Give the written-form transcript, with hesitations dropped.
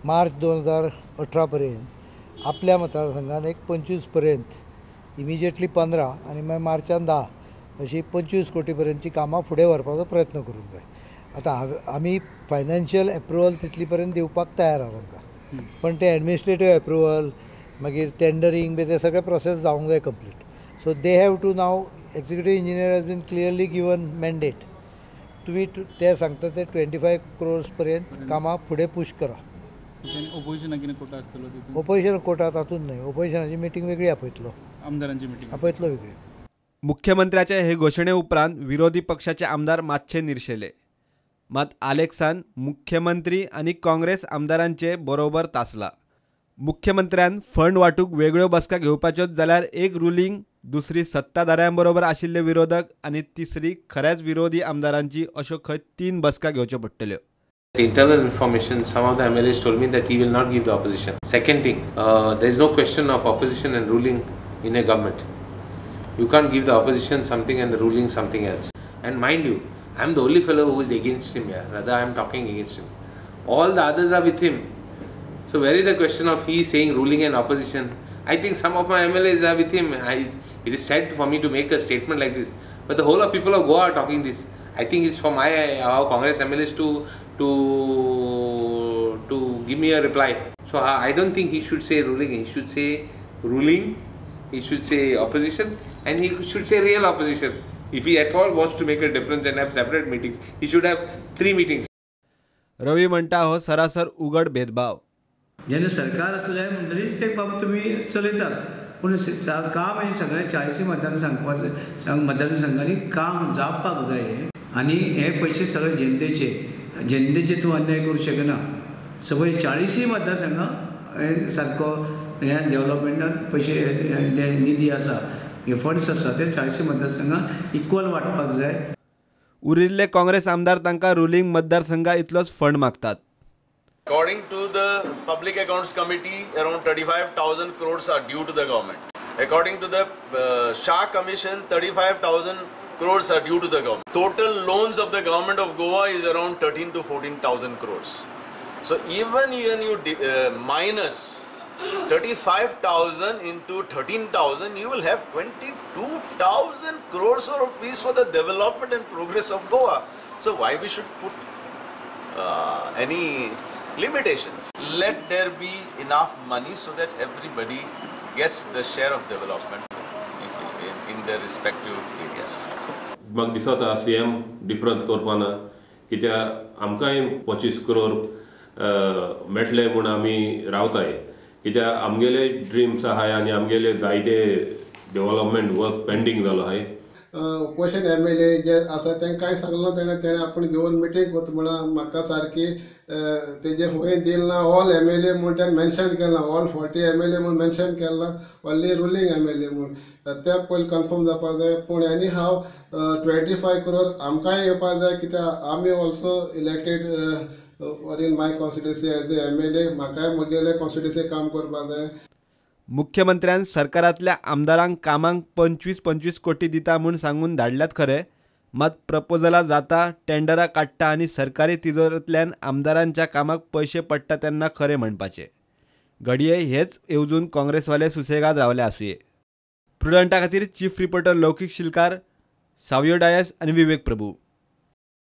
मार्च 2018 पर्यंत आपल्या मतदारसंघात एक 25 पर्यंत इमिजिएटली 15 आणि मागीर मार्चान 10 अशी 25 कोटी पर्यंतची कामां फुडें व्हरपाचो प्रयत्न करूंक जाय। आतां आमी फायनान्शियल एप्रुवल तितली पर्यंत दिवपाक तयार आहा तांकां, पण ते एडमिनिस्ट्रेटीव एप्रुवल मागीर टेंडरींग बी ते सगळे प्रोसेस जावंक जाय complete. So they have to now executive engineer has been clearly given mandate तुम्ही ते सांगता ते 25 crores पर्यंत कामां फुडें पुश करा। ओपोजिशन कोटा तातूंत न्हय, ओपोजिशनाची मिटींग वेगळी आपयतलो, आमदारांची मिटींग आपयतलो वेगळी। मुख्यमंत्र्याचे हे घोषणे उपरांत विरोधी पक्षाचे आमदार मातशे निरशेले, मात आलेख्सान मुख्यमंत्री आणि काँग्रेस आमदारांचे बरोबर तासला। मुख्यमंत्र्यान फंड वाटूक वेगळ्यो बसका घेवपाच्यो जाल्यार एक रुलींग, दुसरी सत्ताधाऱ्यांबरोबर आशिल्ले विरोधक आणि तिसरी खऱ्याच विरोधी आमदारांची अशो खंय 3 बसका घेवच्यो पडटल्यो। Internal information, some of the MLAs told me that he will not give the opposition. Second thing, there is no question of opposition and ruling in a government. You can't give the opposition something and the ruling something else. And mind you, I am the only fellow who is against him here. Rather, I am talking against him. All the others are with him. So where is the question of he saying ruling and opposition? I think some of my MLAs are with him. It is sad for me to make a statement like this, but the whole of people of Goa are talking this. I think it's for our Congress MLAs to give me a reply. So I don't think he should say ruling. He should say ruling. He should say opposition, and he should say real opposition. If he at all wants to make a difference and have separate meetings, he should have 3 meetings. रवी म्हणटा हो सरासर उघड भेदभाव। जेन्ना सरकार आसलें म्हणटरीच ते बाबा तुमी चलयतात, पूण काम हे सगळे 40 मतदारसंघांनी काम जावपाक जाय आनी हे पयशे सगळे जनतेचे तूं अन्याय करूं शकना। सगळे 40 मतदारसंघां सारको हे डेव्हलपमेंटान पयशे निधी आसा, हे फंड्स आसा ते 40 मतदारसंघां इक्वल वाटपाक जाय। उरिल्ले काँग्रेस आमदार तांकां रुलींग मतदारसंघा इतलोच फंड मागतात। According to the Public Accounts Committee, around 35,000 crores are due to the government. According to the Shah Commission, 35,000 crores are due to the government. Total loans of the government of Goa is around 13 to 14,000 crores. So even when you minus 35,000 into 13,000, you will have 22,000 crores of rupees for the development and progress of Goa. So why we should put any limitations? Let there be enough money so that everybody gets the share of development in their respective areas. म्हाका दिसता CM difference करपाना, कित्याक आमकांय 25 crore मेळटले म्हूण आमी रावताय, कित्याक आमगेले dreams आहाय आनी आमगेले जायते डेव्हलपमेंट वर्क पेंडींग जालो आहाय। ओपोजिशन MLA जे आसा तांकांय सांगलो तेणें आपण घेवन मिटींग करता म्हणून म्हाका सारकी तेजे हुंय दिल ना। ऑल MLA म्हूण तेणें मेन्शन केलां, ऑल 40 MLA म्हूण मेन्शन केलां, ओन्ली रुलींग MLA म्हूण ते पयलीं कन्फर्म जावपाक जाय। पूण एनी हाव 25 crore आमकांय येवपाक जाय, कित्याक आमी also elected in my constituency as a MLA, म्हाकाय म्हगेले कॉन्स्टिट्युएन्सी काम करपाक जाय। मुख्यमंत्र्यान सरकारातल्या आमदारांक कामांक 25 कोटी दिता म्हूण सांगून धाडल्यात खरे, मात प्रपोजलां जाता, टेंडरां काडटा आनी सरकारी तिजोरेंतल्यान आमदारांच्या कामाक पयशे पडटा तेन्ना खरें म्हणपाचें। घडये हेच येवजून काँग्रेसवाले सुसेगाद रावले आसुये। प्रुडंटा खातीर चीफ रिपोर्टर लौकीक शिलकार, सावयो डायस आनी विवेक प्रभू।